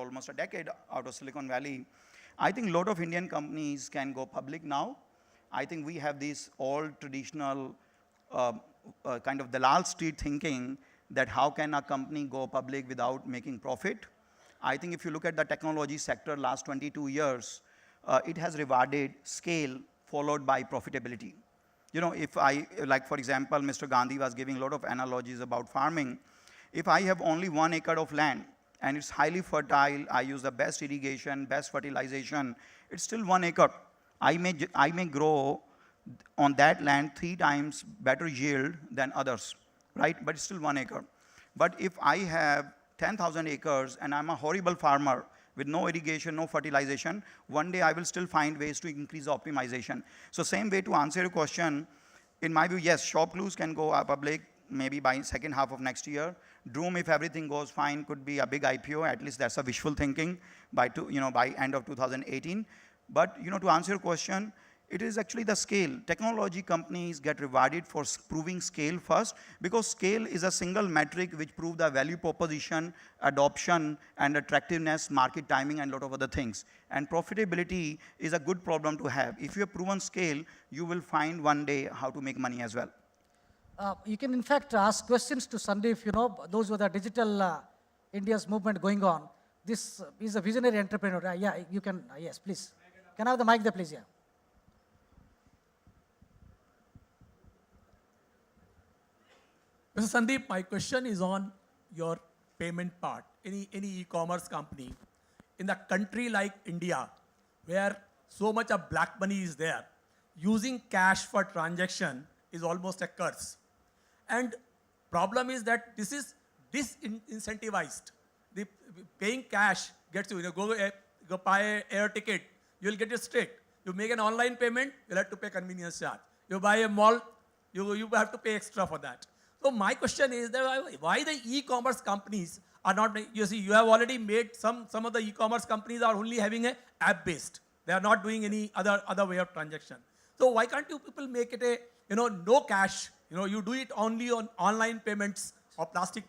almost a decade out of Silicon Valley. I think a lot of Indian companies can go public now. I think we have this old traditional kind of Dalal Street thinking that how can a company go public without making profit. I think if you look at the technology sector last 22 years, it has rewarded scale followed by profitability. You know, if I, like for example, Mr. Gandhi was giving a lot of analogies about farming. If I have only 1 acre of land and it's highly fertile, I use the best irrigation, best fertilization, it's still 1 acre. I may grow on that land 3 times better yield than others, right? But it's still 1 acre. But if I have 10,000 acres and I'm a horrible farmer with no irrigation, no fertilization, one day I will still find ways to increase optimization. So same way to answer your question, in my view, yes, Shopclues can go public maybe by second half of next year. Droom, if everything goes fine, could be a big IPO. At least that's a wishful thinking by end of 2018. But to answer your question, it is actually the scale. Technology companies get rewarded for proving scale first, because scale is a single metric which proves the value proposition, adoption, and attractiveness, market timing, and a lot of other things. And profitability is a good problem to have. If you have proven scale, you will find one day how to make money as well. You can, in fact, ask questions to Sandeep, those who are the digital India's movement going on. This is a visionary entrepreneur. Yeah, you can, yes, please. Can I have the mic there, please? Yeah. Mr. Sandeep, my question is on your payment part. Any e-commerce company in the country like India, where so much of black money is there, using cash for transaction is almost a curse. And problem is that this is disincentivized. The paying cash gets you, go buy an air ticket, you'll get it straight. You make an online payment, you'll have to pay convenience charge. You buy a mall, you have to pay extra for that. So my question is that why the e-commerce companies are not, you see, you have already made some of the e-commerce companies are only having a app-based. They are not doing any other way of transaction. So why can't you people make it a, no cash, you do it only on online payments or plastic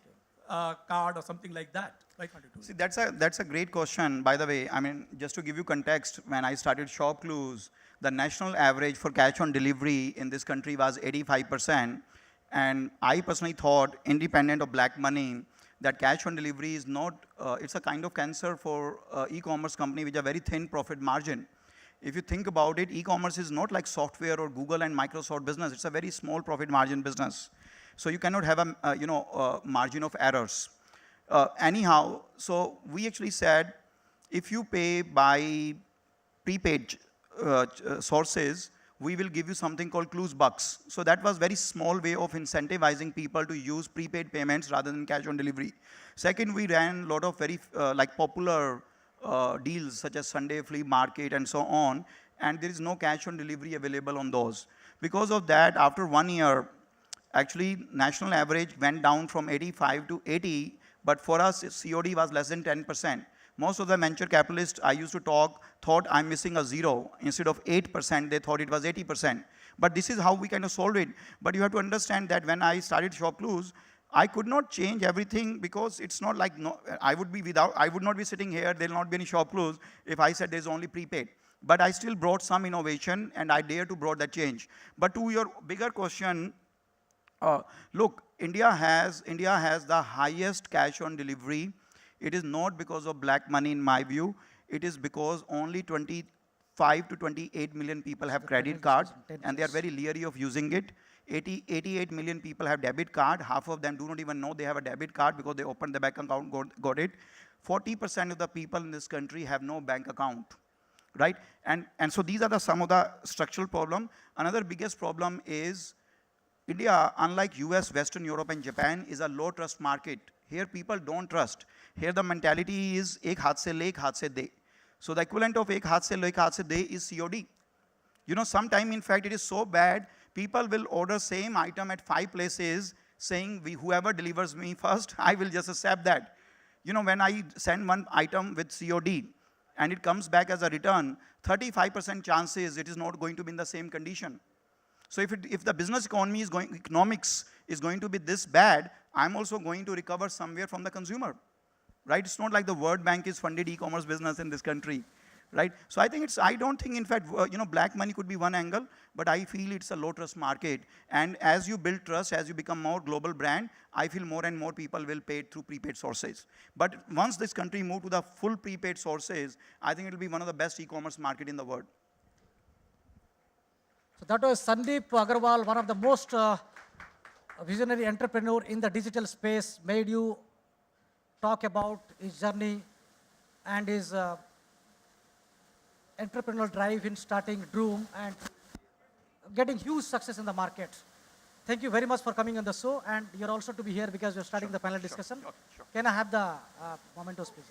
card or something like that? Why can't you do it? See, that's a great question. By the way, I mean, just to give you context, when I started Shopclues, the national average for cash on delivery in this country was 85%. And I personally thought, independent of black money, that cash on delivery is not, it's a kind of cancer for e-commerce company with a very thin profit margin. If you think about it, e-commerce is not like software or Google and Microsoft business. It's a very small profit margin business. So you cannot have a margin of errors. Anyhow, so we actually said, if you pay by prepaid sources, we will give you something called Clues Bucks. So that was very small way of incentivizing people to use prepaid payments rather than cash on delivery. Second, we ran a lot of very popular deals such as Sunday Flea Market and so on, and there is no cash on delivery available on those. Because of that, after 1 year, actually national average went down from 85 to 80, but for us, COD was less than 10%. Most of the venture capitalists I used to thought I'm missing a zero. Instead of 8%, they thought it was 80%. But this is how we kind of solved it. But you have to understand that when I started Shopclues, I could not change everything because it's not like, I would not be sitting here, there'll not be any Shopclues if I said there's only prepaid. But I still brought some innovation and I dare to brought that change. But to your bigger question, look, India has the highest cash on delivery. It is not because of black money in my view. It is because only 25 to 28 million people have credit cards and they are very leery of using it. 88 million people have debit card. Half of them do not even know they have a debit card because they opened the bank account, got it. 40% of the people in this country have no bank account, right? And so these are some of the structural problem. Another biggest problem is India, unlike US, Western Europe, and Japan, is a low trust market. Here people don't trust. Here the mentality is ek haath se le, ek haath se de. So the equivalent of ek haath se le, ek haath se de is COD. Sometime in fact it is so bad, people will order same item at 5 places saying whoever delivers me first, I will just accept that. When I send one item with COD and it comes back as a return, 35% chances it is not going to be in the same condition. So if the business economics is going to be this bad, I'm also going to recover somewhere from the consumer. right? It's not like the World Bank is funded e-commerce business in this country, right? So I think I don't think, in fact, black money could be one angle, but I feel it's a low trust market. And as you build trust, as you become more global brand, I feel more and more people will pay through prepaid sources. But once this country move to the full prepaid sources, I think it'll be one of the best e-commerce market in the world. So that was Sandeep Aggarwal, one of the most visionary entrepreneur in the digital space, made you talk about his journey and his entrepreneurial drive in starting Droom and getting huge success in the market. Thank you very much for coming on the show, and you're also to be here because we're starting the panel discussion. Sure. Can I have the mementos, please?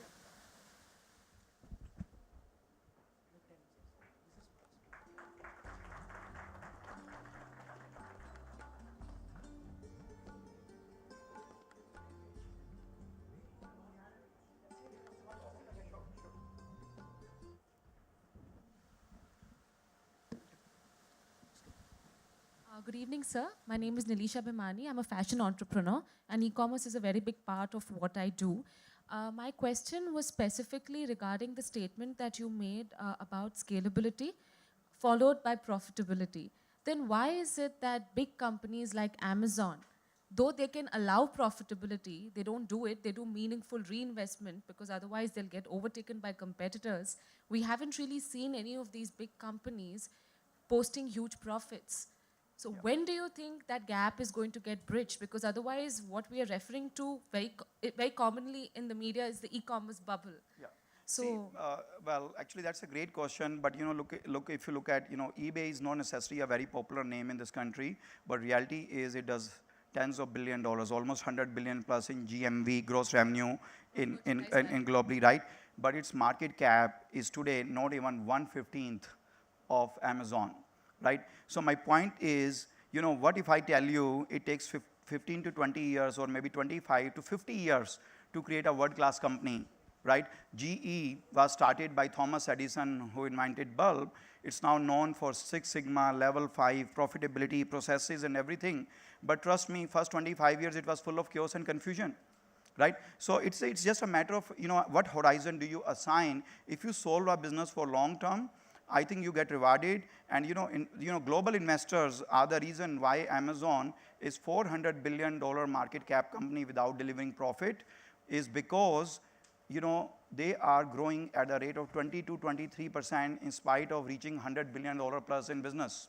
Good evening, sir. My name is Nilisha Bhimani. I'm a fashion entrepreneur, and e-commerce is a very big part of what I do. My question was specifically regarding the statement that you made about scalability, followed by profitability. Then why is it that big companies like Amazon, though they can allow profitability, they don't do it, they do meaningful reinvestment because otherwise they'll get overtaken by competitors. We haven't really seen any of these big companies posting huge profits. So when do you think that gap is going to get bridged? Because otherwise what we are referring to very commonly in the media is the e-commerce bubble. Yeah. So, See, well, actually, that's a great question. But look, if you look at, eBay is not necessarily a very popular name in this country, but reality is it does tens of $billion, almost 100 billion plus in GMV, gross revenue in globally, right? But its market cap is today not even 1/15 of Amazon, right? So my point is, what if I tell you it takes 15 to 20 years or maybe 25 to 50 years to create a world-class company, right? GE was started by Thomas Edison, who invented bulb. It's now known for Six Sigma, level 5, profitability, processes and everything. But trust me, first 25 years it was full of chaos and confusion, right? So it's just a matter of, what horizon do you assign? If you solve a business for long term, I think you get rewarded. And global investors are the reason why Amazon is $400 billion market cap company without delivering profit, is because they are growing at a rate of 20 to 23% in spite of reaching $100 billion plus in business,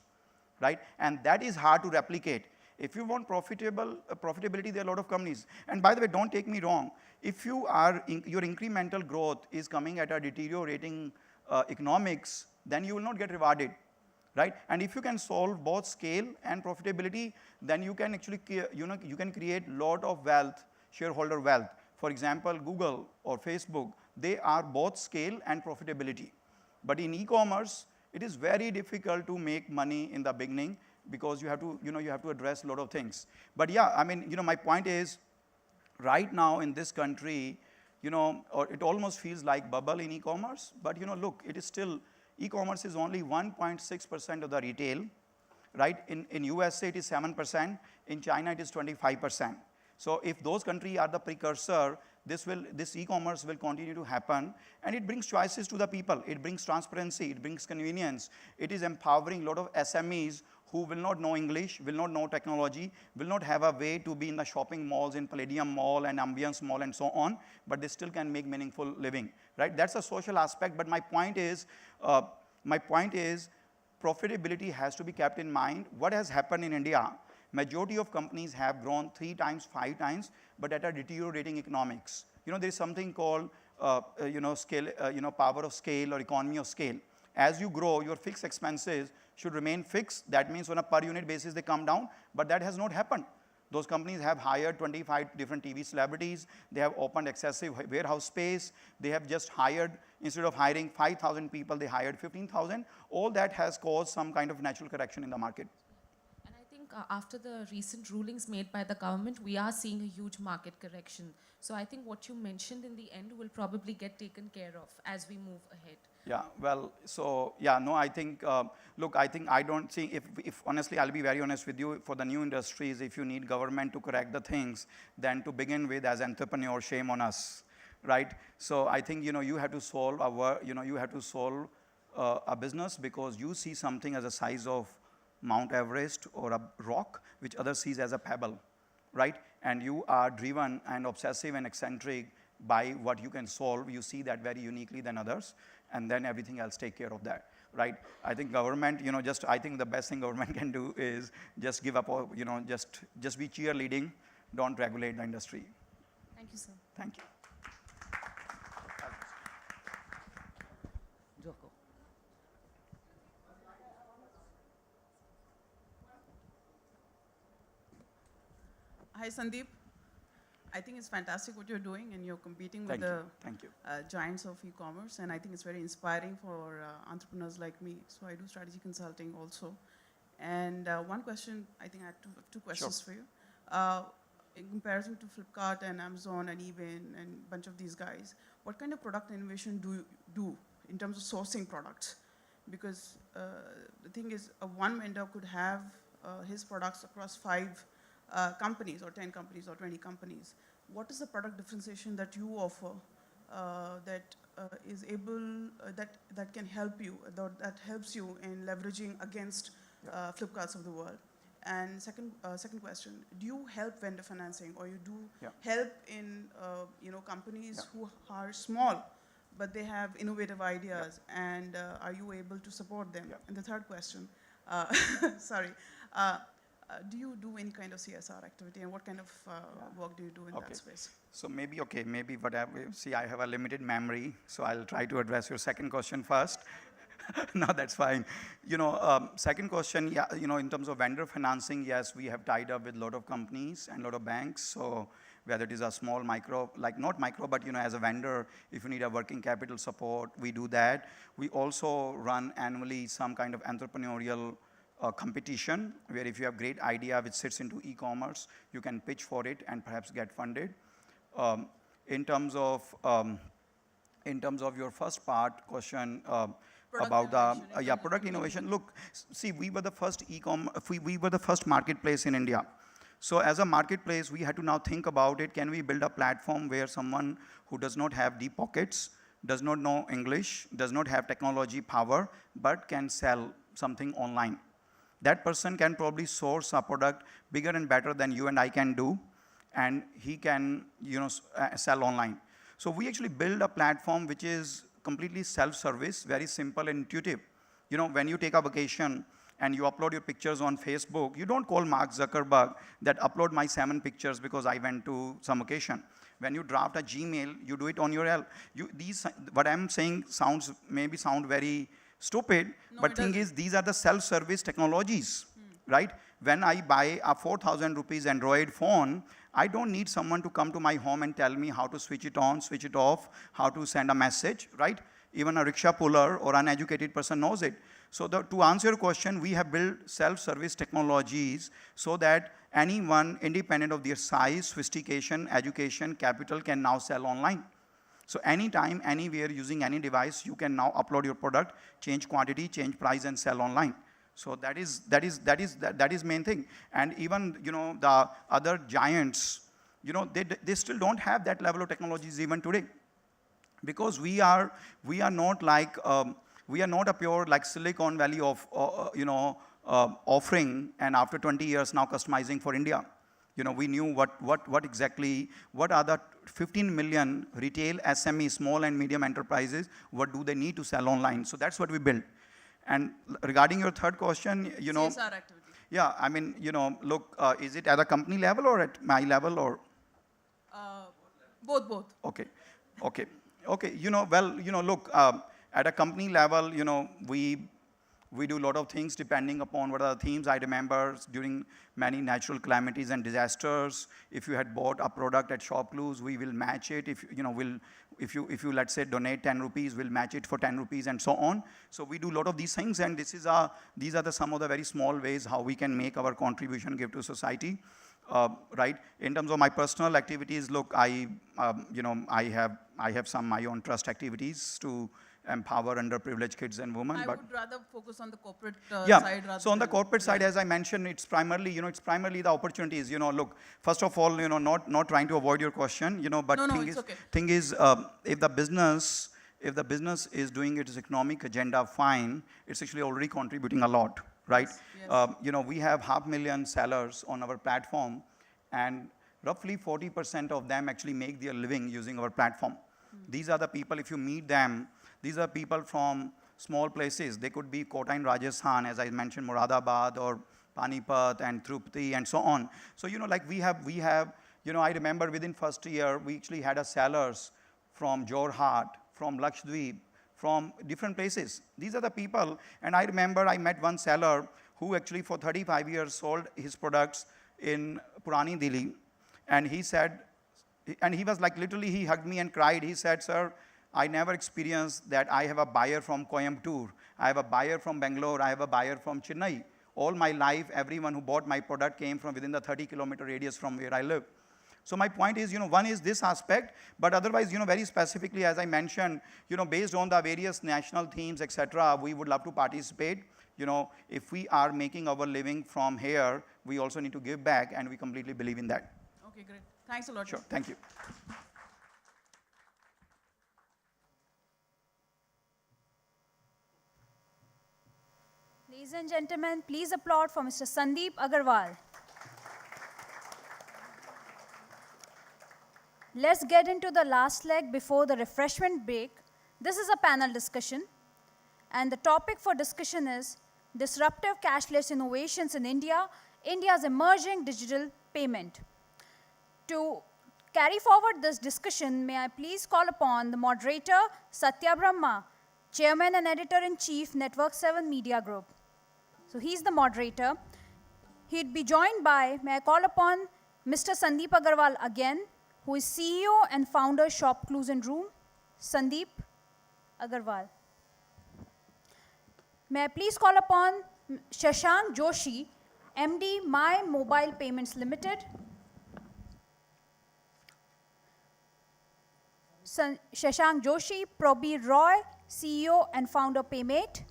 right? And that is hard to replicate. If you want profitability, there are a lot of companies. And by the way, don't take me wrong. If your incremental growth is coming at a deteriorating economics, then you will not get rewarded, right? And if you can solve both scale and profitability, then you can actually, you can create lot of wealth, shareholder wealth. For example, Google or Facebook, they are both scale and profitability. But in e-commerce, it is very difficult to make money in the beginning because you have to address a lot of things. But yeah, I mean, my point is, right now in this country, or it almost feels like bubble in e-commerce, but look, it is still, e-commerce is only 1.6% of the retail, right? In USA it is 7%, in China it is 25%. So if those countries are the precursor, this e-commerce will continue to happen, and it brings choices to the people. It brings transparency, it brings convenience. It is empowering a lot of SMEs who will not know English, will not know technology, will not have a way to be in the shopping malls in Palladium Mall and Ambience Mall and so on, but they still can make meaningful living, right? That's a social aspect, but my point is profitability has to be kept in mind. What has happened in India, majority of companies have grown 3 times, 5 times, but at a deteriorating economics. There is something called, scale, power of scale or economy of scale. As you grow, your fixed expenses should remain fixed. That means on a per unit basis, they come down, but that has not happened. Those companies have hired 25 different TV celebrities. They have opened excessive warehouse space. They have just hired, instead of hiring 5,000 people, they hired 15,000. All that has caused some kind of natural correction in the market. and I think after the recent rulings made by the government, we are seeing a huge market correction. So I think what you mentioned in the end will probably get taken care of as we move ahead. Yeah, well, so, yeah, no, I think, look, I don't think, if honestly, I'll be very honest with you, for the new industries, if you need government to correct the things, then to begin with, as entrepreneurs, shame on us, right? So I think, you have to solve you have to solve a business because you see something as a size of Mount Everest or a rock, which others sees as a pebble, right? And you are driven and obsessive and eccentric by what you can solve. You see that very uniquely than others, and then everything else take care of that, right? I think government, I think the best thing government can do is just give up, or, just be cheerleading, don't regulate the industry. Thank you, sir. Thank you. Joko. Hi, Sandeep. I think it's fantastic what you're doing, and you're competing with Thank you. the Thank you. giants of e-commerce, and I think it's very inspiring for entrepreneurs like me. So I do strategy consulting also. And one question, I think I have two questions for you. In comparison to Flipkart and Amazon and eBay and a bunch of these guys, what kind of product innovation do you do in terms of sourcing products? Because the thing is, one vendor could have his products across 5 companies or 10 companies or 20 companies. What is the product differentiation that you offer that is able, that can help you, that helps you in leveraging against Flipkarts of the world? And second question, do you help vendor financing, or you do help in companies who are small, but they have innovative ideas, and are you able to support them? And the third question, sorry, do you do any kind of CSR activity, and what kind of work do you do in that space? So maybe I have a limited memory, so I'll try to address your second question first. No, that's fine. Second question, in terms of vendor financing, yes, we have tied up with a lot of companies and a lot of banks. So whether it is a small micro, like not micro, but as a vendor, if you need a working capital support, we do that. We also run annually some kind of entrepreneurial competition, where if you have great idea which sits into e-commerce, you can pitch for it and perhaps get funded. In terms of your first part question, about the product innovation. Look, see, we were the first we were the first marketplace in India. So as a marketplace, we had to now think about it. Can we build a platform where someone who does not have deep pockets, does not know English, does not have technology power, but can sell something online? That person can probably source a product bigger and better than you and I can do, and he can sell online. So we actually build a platform which is completely self-service, very simple and intuitive. When you take a vacation and you upload your pictures on Facebook, you don't call Mark Zuckerberg that upload my 7 pictures because I went to some vacation. When you draft a Gmail, you do it on your what I'm saying maybe sound very stupid, but thing is, these are the self-service technologies, right? When I buy a 4,000 rupees Android phone, I don't need someone to come to my home and tell me how to switch it on, switch it off, how to send a message, right? Even a rickshaw puller or uneducated person knows it. So to answer your question, we have built self-service technologies so that anyone, independent of their size, sophistication, education, capital, can now sell online. So anytime, anywhere, using any device, you can now upload your product, change quantity, change price, and sell online. So that is main thing. And even the other giants, they still don't have that level of technologies even today, because we are not like we are not a pure like Silicon Valley of offering, and after 20 years now customizing for India. We knew what exactly are the 15 million retail SME, small and medium enterprises, what do they need to sell online. So that's what we built. And regarding your third question, CSR activity. Yeah, I mean, look, is it at a company level or at my level or? Both. Okay. Look, at a company level, we do a lot of things depending upon what are the themes. I remember during many natural calamities and disasters, if you had bought a product at Shopclues, we will match it. If you let's say donate 10 rupees, we'll match it for 10 rupees and so on. So we do a lot of these things, and these are some of the very small ways how we can make our contribution, give to society. Right. In terms of my personal activities, look, I have some my own trust activities to empower underprivileged kids and women. I but would rather focus on the corporate yeah. side rather So on the than- corporate side, as I mentioned, it's primarily, it's primarily the opportunities. Look, first of all, not trying to avoid your question, but No, thing it's is, okay. thing is, if the business is doing its economic agenda fine, it's actually already contributing a lot, right? Yes. We have 500,000 sellers on our platform, and roughly 40% of them actually make their living using our platform. These are the people, if you meet them, these are people from small places. They could be Kota in Rajasthan, as I mentioned, Moradabad or Panipat and Trupati and so on. So, like we have, I remember within first year, we actually had a sellers from Jorhat, from Lakshadweep, from different places. These are the people, and I remember I met one seller who actually for 35 years sold his products in Purani Delhi, and he said, and he was like, literally, he hugged me and cried. He said, sir, I never experienced that I have a buyer from Coimbatore, I have a buyer from Bangalore, I have a buyer from Chennai. All my life, everyone who bought my product came from within the 30-kilometer radius from where I live. So my point is, one is this aspect, but otherwise, very specifically, as I mentioned, based on the various national themes, etc., we would love to participate. If we are making our living from here, we also need to give back, and we completely believe in that. Okay, great. Thanks a lot. Sure, thank you. Ladies and gentlemen, please applaud for Mr. Sandeep Aggarwal. Let's get into the last leg before the refreshment break. This is a panel discussion, and the topic for discussion is Disruptive Cashless Innovations in India, India's Emerging Digital Payment. To carry forward this discussion, may I please call upon the moderator, Satya Brahma, Chairman and Editor-in-Chief, Network 7 Media Group. So he's the moderator. He'd be joined by, may I call upon Mr. Sandeep Aggarwal again, who is CEO and founder Shopclues and Droom. Sandeep Aggarwal. May I please call upon Shashank Joshi, MD, My Mobile Payments Limited. Shashank Joshi, Prabir Roy, CEO and founder Paymate.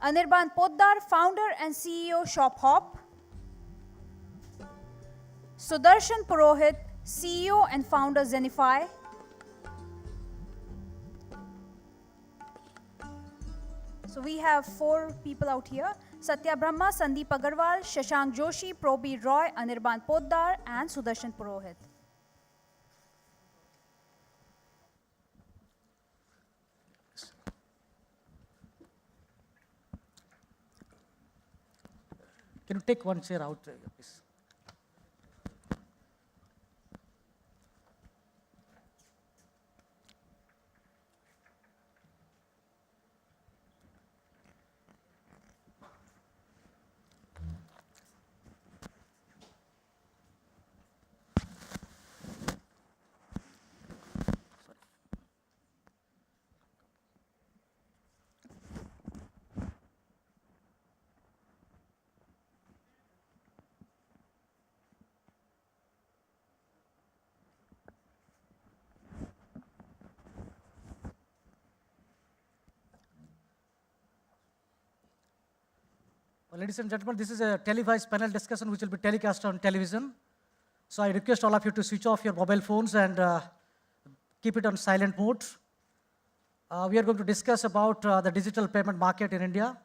Anirban Poddar, founder and CEO ShopHop. Sudarshan Purohit, CEO and founder Zenify. So we have 4 people out here: Satya Brahma, Sandeep Aggarwal, Shashank Joshi, Prabir Roy, Anirban Poddar, and Sudarshan Purohit. Can you take one chair out, please? Well, ladies and gentlemen, this is a televised panel discussion which will be telecast on television. So I request all of you to switch off your mobile phones and keep it on silent mode. We are going to discuss about the digital payment market in India.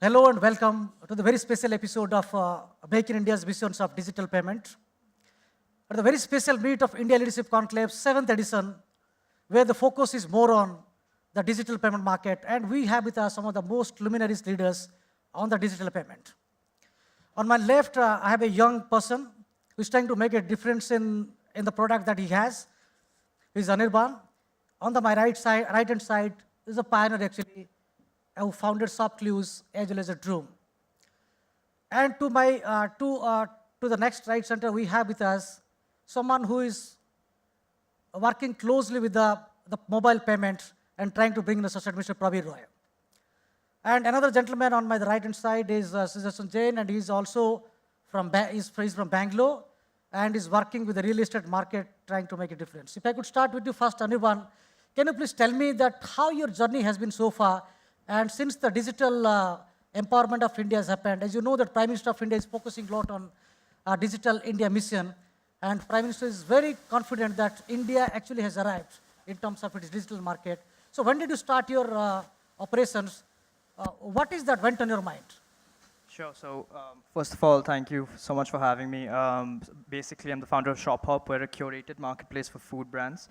Hello and welcome to the very special episode of Make in India's Visions of Digital Payment. At the very special meet of India Leadership Conclave, 7th edition, where the focus is more on the digital payment market, and we have with us some of the most luminaries leaders on the digital payment. On my left, I have a young person who is trying to make a difference in the product that he has. He's Anirban. On my right-hand side is a pioneer actually, who founded Shopclues as well as a Droom. And to the next right center, we have with us someone who is working closely with the mobile payment and trying to bring in the social Mr. Prabir Roy. And another gentleman on my right-hand side is Sudarshan Jain, and he's also from Bangalore. and is working with the real estate market trying to make a difference. If I could start with you first, Anirban, can you please tell me that how your journey has been so far, and since the digital empowerment of India has happened, as you know that Prime Minister of India is focusing a lot on Digital India mission, and Prime Minister is very confident that India actually has arrived in terms of its digital market. So when did you start your operations? What is that went on your mind? Sure. So first of all, thank you so much for having me. Basically, I'm the founder of ShopHop. We're a curated marketplace for food brands.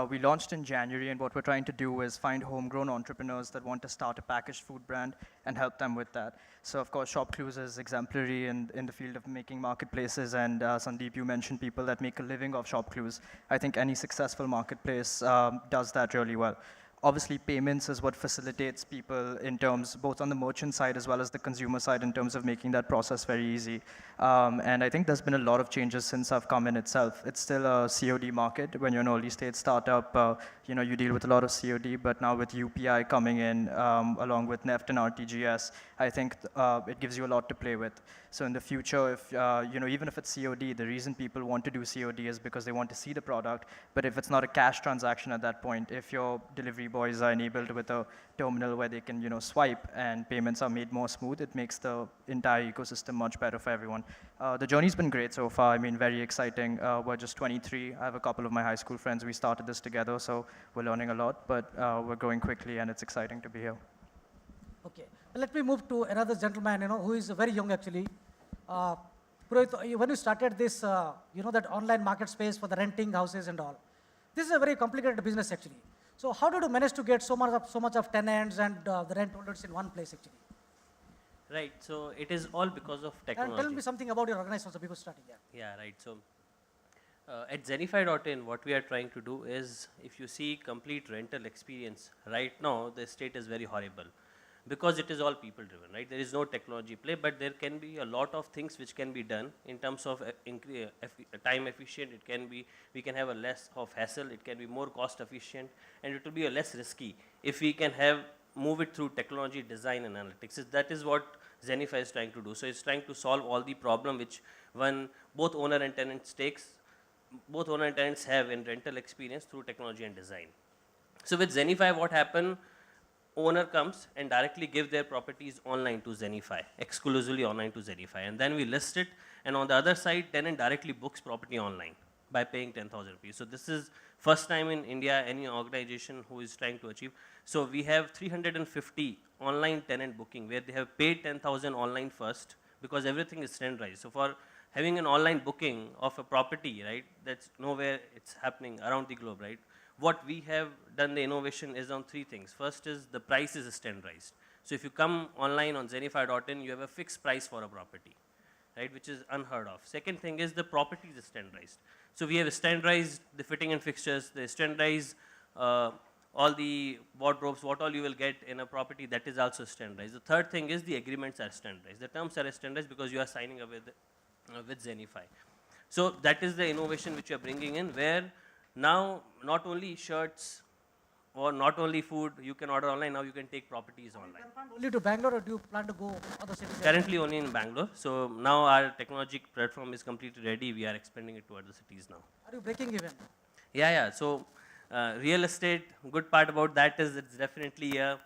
We launched in January, and what we're trying to do is find homegrown entrepreneurs that want to start a packaged food brand and help them with that. So of course, Shopclues is exemplary in the field of making marketplaces, and Sandeep, you mentioned people that make a living off Shopclues. I think any successful marketplace does that really well. Obviously, payments is what facilitates people in terms, both on the merchant side as well as the consumer side, in terms of making that process very easy. And I think there's been a lot of changes since I've come in itself. It's still a COD market. When you're an early stage startup, you deal with a lot of COD, but now with UPI coming in, along with NEFT and RTGS, I think it gives you a lot to play with. So in the future, if even if it's COD, the reason people want to do COD is because they want to see the product. But if it's not a cash transaction at that point, if your delivery boys are enabled with a terminal where they can swipe and payments are made more smooth, it makes the entire ecosystem much better for everyone. The journey's been great so far. I mean, very exciting. We're just 23. I have a couple of my high school friends. We started this together, so we're learning a lot. But we're growing quickly, and it's exciting to be here. Okay. Let me move to another gentleman, who is very young actually. Purohit, when you started this, that online market space for the renting houses and all, this is a very complicated business actually. So how did you manage to get so much of tenants and the rent holders in one place actually? Right, so it is all because of technology. And tell me something about your organization also before starting there. Yeah, right. So at Zenify.in, what we are trying to do is, if you see complete rental experience, right now the state is very horrible because it is all people driven, right? There is no technology play, but there can be a lot of things which can be done in terms of time efficient. It can be, we can have a less of hassle, it can be more cost efficient, and it will be a less risky if we can move it through technology, design, and analytics. That is what Zenify is trying to do. So it's trying to solve all the problem which both owner and tenants have in rental experience through technology and design. So with Zenify, what happened? Owner comes and directly give their properties online to Zenify, exclusively online to Zenify, and then we list it. And on the other side, tenant directly books property online by paying 10,000 rupees. So this is first time in India any organization who is trying to achieve. So we have 350 online tenant booking where they have paid 10,000 online first because everything is standardized. So for having an online booking of a property, right, that's nowhere it's happening around the globe, right? What we have done the innovation is on three things. First is the price is standardized. So if you come online on Zenify.in, you have a fixed price for a property, right, which is unheard of. Second thing is the property is standardized. So we have standardized the fitting and fixtures, the standardized all the wardrobes, what all you will get in a property, that is also standardized. The third thing is the agreements are standardized. The terms are standardized because you are signing up with Zenify. So that is the innovation which you are bringing in, where now not only shirts or not only food you can order online, now you can take properties online. Only to Bangalore, or do you plan to go other cities? Currently only in Bangalore. So now our technology platform is completely ready. We are expanding it to other cities now. Are you breaking even? Yeah. So real estate, good part about that is it's definitely a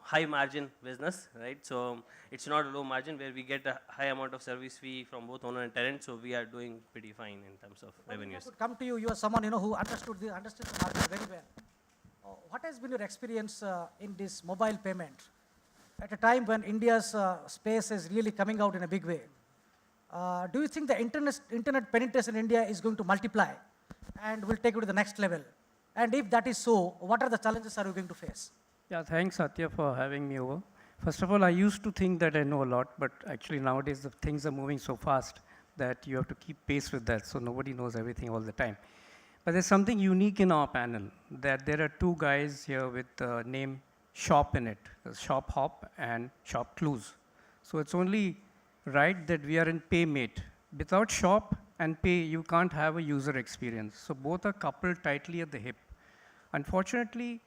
high margin business, right? So it's not a low margin where we get a high amount of service fee from both owner and tenant. So we are doing pretty fine in terms of revenues. I could come to you. You are someone who understood the market very well. What has been your experience in this mobile payment at a time when India's space is really coming out in a big way? Do you think the internet penetration in India is going to multiply and will take it to the next level? And if that is so, what are the challenges are you going to face? Yeah, thanks, Satya, for having me over. First of all, I used to think that I know a lot, but actually nowadays the things are moving so fast that you have to keep pace with that, so nobody knows everything all the time. But there's something unique in our panel, that there are two guys here with the name Shop in it, ShopHop and Shopclues. So it's only right that we are in PayMate. Without Shop and Pay, you can't have a user experience. So both are coupled tightly at the hip. Unfortunately,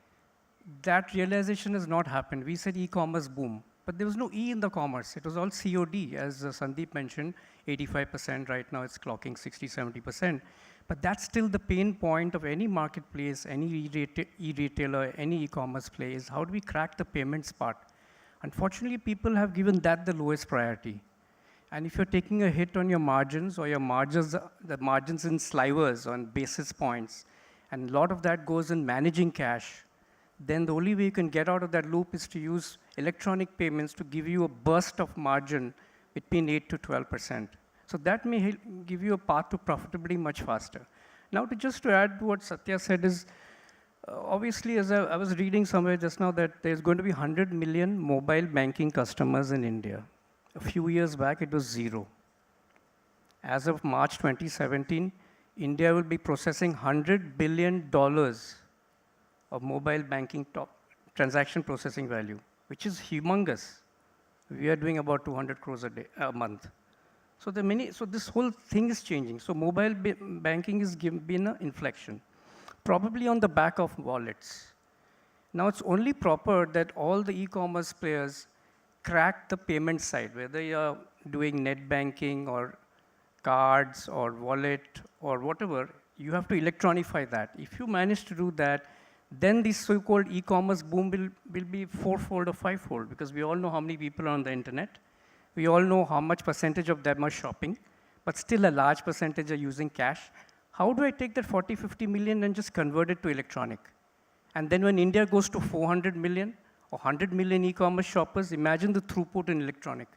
that realization has not happened. We said e-commerce boom, But there was no E in the commerce. It was all COD, as Sandeep mentioned, 85%. Right now it's clocking 60, 70%. But that's still the pain point of any marketplace, any e-retailer, any e-commerce play is how do we crack the payments part? Unfortunately, people have given that the lowest priority. And if you're taking a hit on your margins or your margins, the margins in slivers on basis points, and a lot of that goes in managing cash, then the only way you can get out of that loop is to use electronic payments to give you a burst of margin between 8 to 12%. So that may give you a path to profitability much faster. Now, just to add to what Satya said is, obviously, as I was reading somewhere just now that there's going to be 100 million mobile banking customers in India. A few years back, it was 0. As of March 2017, India will be processing $100 billion of mobile banking transaction processing value, which is humongous. We are doing about 200 crores a month. So this whole thing is changing. So mobile banking has been an inflection, probably on the back of wallets. Now it's only proper that all the e-commerce players crack the payment side, whether you're doing net banking or cards or wallet or whatever, you have to electronify that. If you manage to do that, then this so-called e-commerce boom will be fourfold or fivefold, because we all know how many people are on the internet. We all know how much percentage of them are shopping, but still a large percentage are using cash. How do I take that 40, 50 million and just convert it to electronic? And then when India goes to 400 million or 100 million e-commerce shoppers, imagine the throughput in electronic.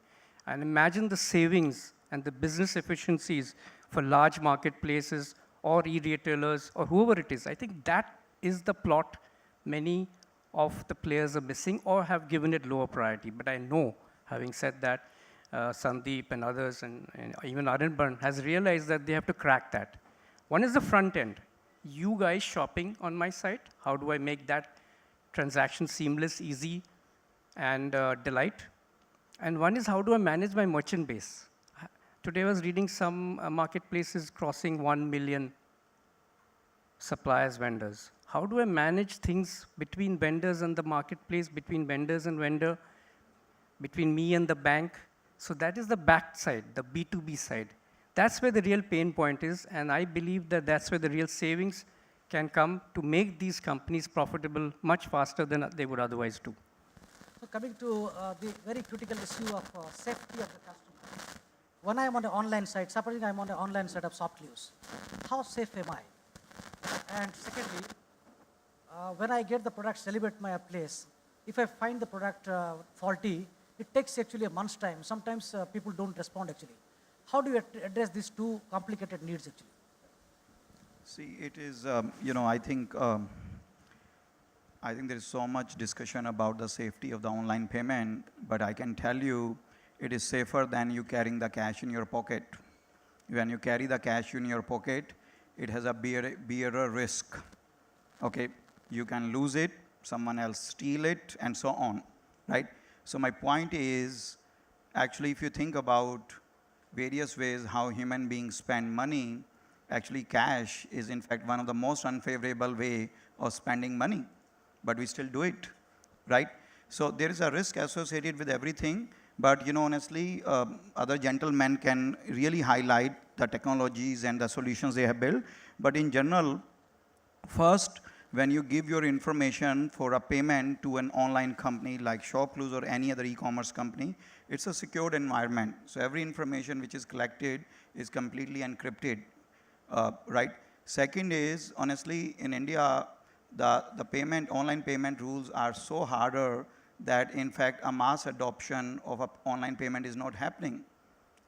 And imagine the savings and the business efficiencies for large marketplaces or e-retailers or whoever it is. I think that is the plot many of the players are missing or have given it lower priority. But I know, having said that, Sandeep and others and even Arunban has realized that they have to crack that. One is the front end. You guys shopping on my site, how do I make that transaction seamless, easy, and delight? And one is how do I manage my merchant base? Today I was reading some marketplaces crossing 1 million suppliers, vendors. How do I manage things between vendors and the marketplace, between vendors and vendor, between me and the bank? So that is the back side, the B2B side. That's where the real pain point is, and I believe that that's where the real savings can come to make these companies profitable much faster than they would otherwise do. So coming to the very critical issue of safety of the customer. When I am on the online site, supposing I am on the online site of Shopclues, how safe am I? And secondly, when I get the product delivered to my place, if I find the product faulty, it takes actually a month's time. Sometimes people don't respond actually. How do you address these two complicated needs actually? See, it is, I think there is so much discussion about the safety of the online payment, but I can tell you it is safer than you carrying the cash in your pocket. When you carry the cash in your pocket, it has a bigger risk. Okay, you can lose it, someone else steal it, and so on, right? So my point is, actually, if you think about various ways how human beings spend money, actually cash is in fact one of the most unfavorable way of spending money, but we still do it, right? So there is a risk associated with everything, but honestly, other gentlemen can really highlight the technologies and the solutions they have built. But in general, first, when you give your information for a payment to an online company like Shopclues or any other e-commerce company, it's a secured environment. So every information which is collected is completely encrypted, right? Second is, honestly, in India, the online payment rules are so harder that in fact a mass adoption of an online payment is not happening,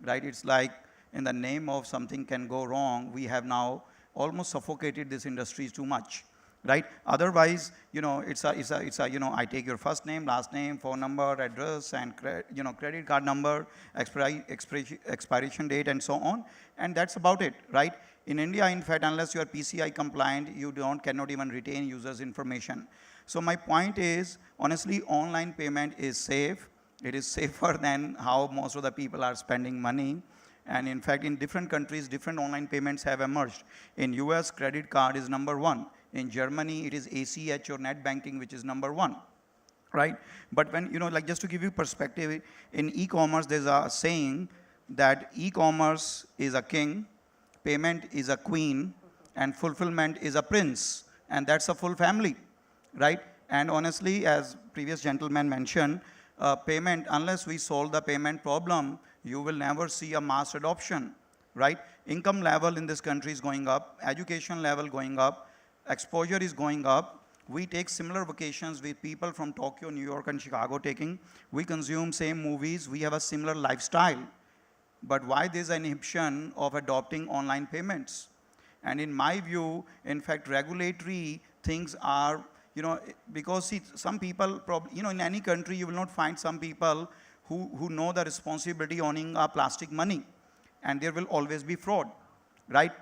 right? It's like in the name of something can go wrong, we have now almost suffocated this industry too much, right? Otherwise, it's a I take your first name, last name, phone number, address, and credit card number, expiration date, and so on, and that's about it, right? In India, in fact, unless you are PCI compliant, you cannot even retain users' information. So my point is, honestly, online payment is safe. It is safer than how most of the people are spending money. And in fact, in different countries, different online payments have emerged. In US, credit card is number 1. In Germany, it is ACH or net banking, which is number 1, right? But when, like just to give you perspective, in e-commerce, there's a saying that e-commerce is a king, payment is a queen, and fulfillment is a prince. And that's a full family, right? And honestly, as previous gentleman mentioned, payment, unless we solve the payment problem, you will never see a mass adoption, right? Income level in this country is going up, education level going up, exposure is going up. We take similar vacations with people from Tokyo, New York, and Chicago taking. We consume same movies. We have a similar lifestyle. But why there's an inhibition of adopting online payments? And in my view, in fact, regulatory things are, because see, some people, in any country, you will not find some people who know the responsibility owning plastic money. And there will always be fraud, right?